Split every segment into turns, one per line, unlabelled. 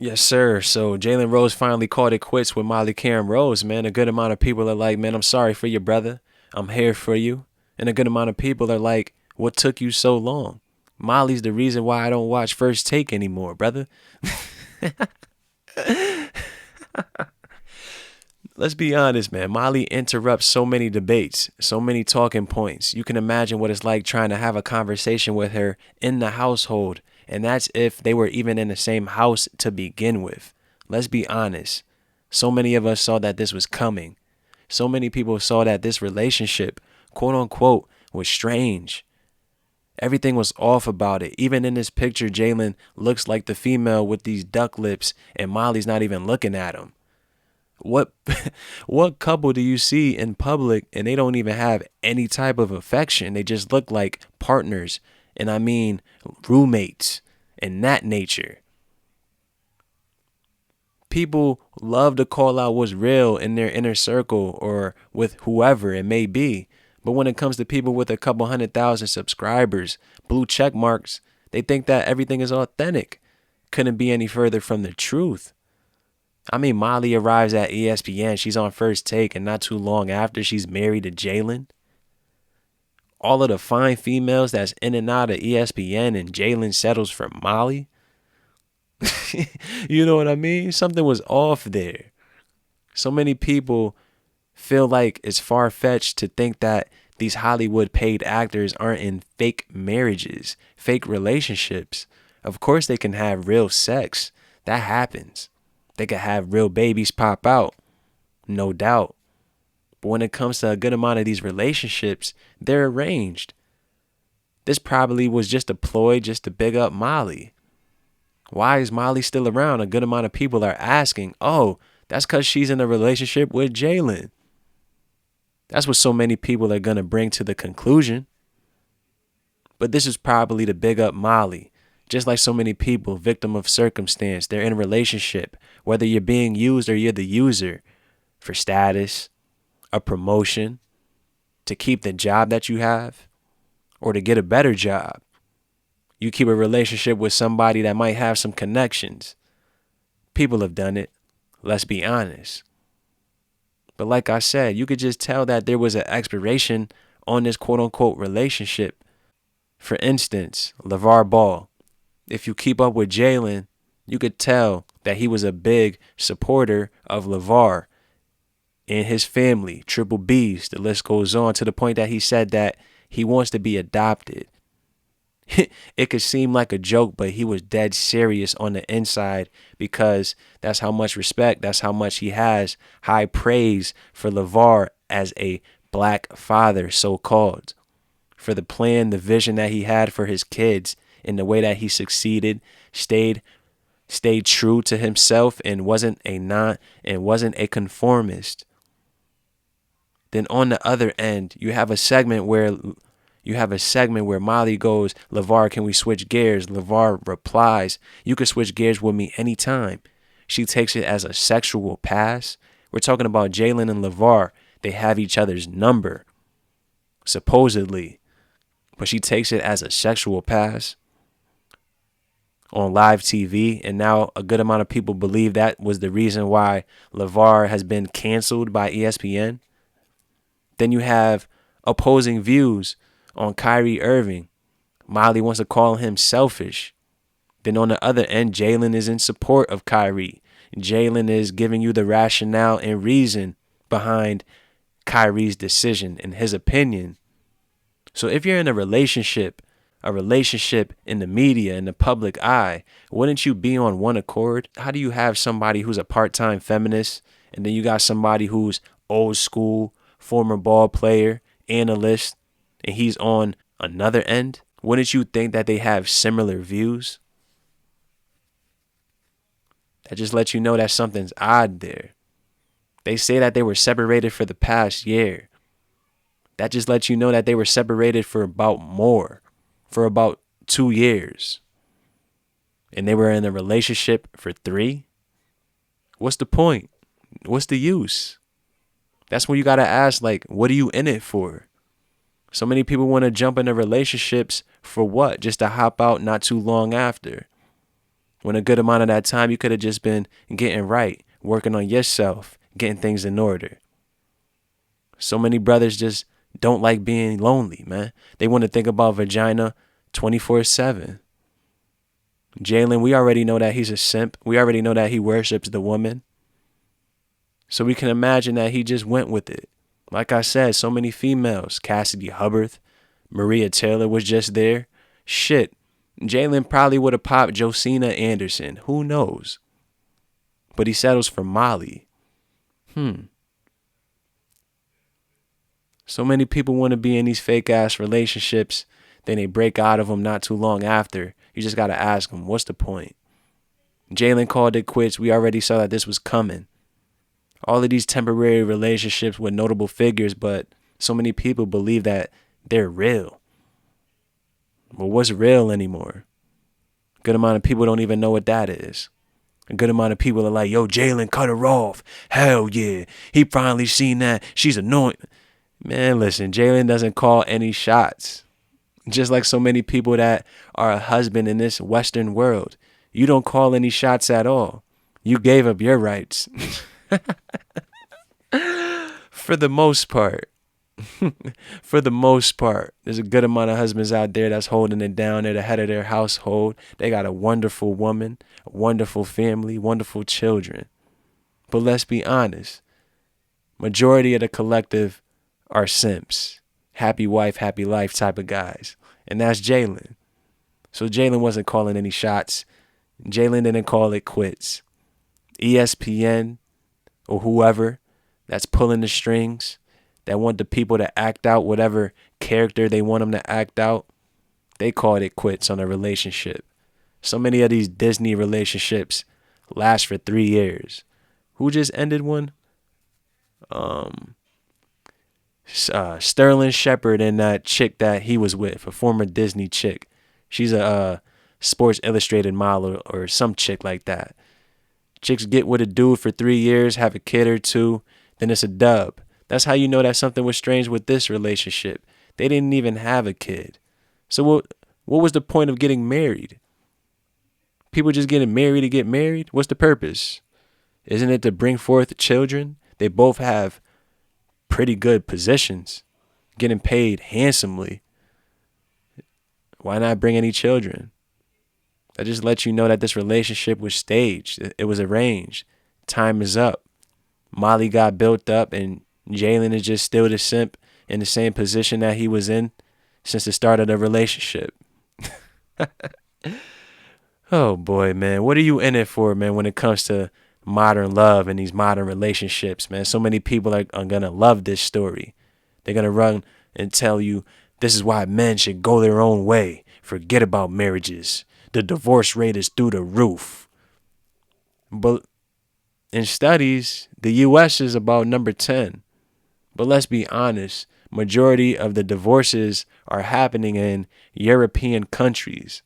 Yes, sir. So Jalen Rose finally called it quits with Molly Qerim Rose, man. A good amount of people are like, man, I'm sorry for your brother. I'm here for you. And a good amount of people are like, what took you so long? Molly's the reason why I don't watch First Take anymore, brother. Let's be honest, man. Molly interrupts so many debates, so many talking points. You can imagine what it's like trying to have a conversation with her in the household. And that's if they were even in the same house to begin with. Let's be honest. So many of us saw that this was coming. So many people saw that this relationship, quote unquote, was strange. Everything was off about it. Even in this picture, Jalen looks like the female with these duck lips, and Molly's not even looking at him. What what couple do you see in public and they don't even have any type of affection? They just look like partners, and I mean roommates and that nature. People love to call out what's real in their inner circle or with whoever it may be. But when it comes to people with a couple 100,000 subscribers, blue check marks, they think that everything is authentic. Couldn't be any further from the truth. I mean, Molly arrives at ESPN. She's on First Take, and not too long after, she's married to Jalen. All of the fine females that's in and out of ESPN, and Jalen settles for Molly. You know what I mean? Something was off there. So many people feel like it's far fetched to think that these Hollywood paid actors aren't in fake marriages, fake relationships. Of course, they can have real sex. That happens. They could have real babies pop out, no doubt. But when it comes to a good amount of these relationships, they're arranged. This probably was just a ploy just to big up Molly. Why is Molly still around? A good amount of people are asking, oh, that's because she's in a relationship with Jalen. That's what so many people are going to bring to the conclusion. But this is probably to big up Molly. Just like so many people, victim of circumstance, they're in a relationship, whether you're being used or you're the user, for status, a promotion, to keep the job that you have, or to get a better job. You keep a relationship with somebody that might have some connections. People have done it. Let's be honest. But like I said, you could just tell that there was an expiration on this quote unquote relationship. For instance, LeVar Ball. If you keep up with Jalen, you could tell that he was a big supporter of LeVar and his family, Triple B's. The list goes on to the point that he said that he wants to be adopted. It could seem like a joke, but he was dead serious on the inside because that's how much respect, that's how much he has high praise for LeVar as a black father, so called, for the plan, the vision that he had for his kids, in the way that he succeeded, stayed true to himself and wasn't a conformist. Then on the other end, you have a segment where Molly goes, LeVar, can we switch gears? LeVar replies, you can switch gears with me anytime. She takes it as a sexual pass. We're talking about Jalen and LeVar. They have each other's number, supposedly. But she takes it as a sexual pass on live TV, and now a good amount of people believe that was the reason why LeVar has been canceled by ESPN. Then you have opposing views on Kyrie Irving. Molly wants to call him selfish. Then on the other end, Jalen is in support of Kyrie. Jalen is giving you the rationale and reason behind Kyrie's decision and his opinion. So if you're in a relationship in the media, in the public eye, wouldn't you be on one accord? How do you have somebody who's a part-time feminist, and then you got somebody who's old school, former ball player, analyst, and he's on another end? Wouldn't you think that they have similar views? That just lets you know that something's odd there. They say that they were separated for the past year. That just lets you know that they were separated for about 2 years. And they were in a relationship for 3. What's the point? What's the use? That's when you got to ask, like, what are you in it for? So many people want to jump into relationships for what? Just to hop out not too long after. When a good amount of that time you could have just been getting right, working on yourself, getting things in order. So many brothers just don't like being lonely, man. They want to think about vagina 24/7. Jalen, we already know that he's a simp. We already know that he worships the woman. So we can imagine that he just went with it. Like I said, so many females. Cassidy Hubbard, Maria Taylor was just there. Shit, Jalen probably would have popped Josina Anderson. Who knows? But he settles for Molly. So many people want to be in these fake ass relationships. Then they break out of them not too long after. You just got to ask them, what's the point? Jalen called it quits. We already saw that this was coming. All of these temporary relationships with notable figures, but so many people believe that they're real. Well, what's real anymore? A good amount of people don't even know what that is. A good amount of people are like, yo, Jalen cut her off. Hell yeah. He finally seen that. She's annoying. Man, listen, Jalen doesn't call any shots. Just like so many people that are a husband in this Western world. You don't call any shots at all. You gave up your rights. For the most part. For the most part. There's a good amount of husbands out there that's holding it down. They're the head of their household. They got a wonderful woman, a wonderful family, wonderful children. But let's be honest. Majority of the collective are simps. Happy wife, happy life type of guys. And that's Jalen. So Jalen wasn't calling any shots. Jalen didn't call it quits. ESPN or whoever that's pulling the strings, that want the people to act out whatever character they want them to act out, they called it quits on a relationship. So many of these Disney relationships last for 3 years. Who just ended one? Sterling Shepard and that chick that he was with, a former Disney chick. She's a Sports Illustrated model or some chick like that. Chicks get with a dude for 3 years, have a kid or two, then it's a dub. That's how you know that something was strange with this relationship. They didn't even have a kid. So what was the point of getting married? People just getting married to get married? What's the purpose? Isn't it to bring forth children? They both have pretty good positions, getting paid handsomely. Why not bring any children? That just lets you know that this relationship was staged. It was arranged. Time is up. Molly got built up and Jalen is just still the simp in the same position that he was in since the start of the relationship. Oh boy, man. What are you in it for, man, when it comes to modern love and these modern relationships, man? So many people are going to love this story. They're going to run and tell you this is why men should go their own way. Forget about marriages. The divorce rate is through the roof. But in studies, the U.S. is about number 10. But let's be honest, majority of the divorces are happening in European countries.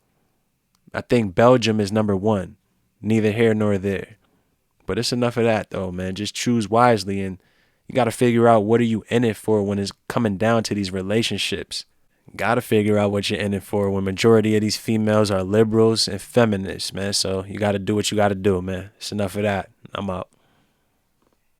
I think Belgium is number 1. Neither here nor there. But it's enough of that, though, man. Just choose wisely, and you got to figure out what are you in it for when it's coming down to these relationships. Got to figure out what you're in it for when majority of these females are liberals and feminists, man. So you got to do what you got to do, man. It's enough of that. I'm out.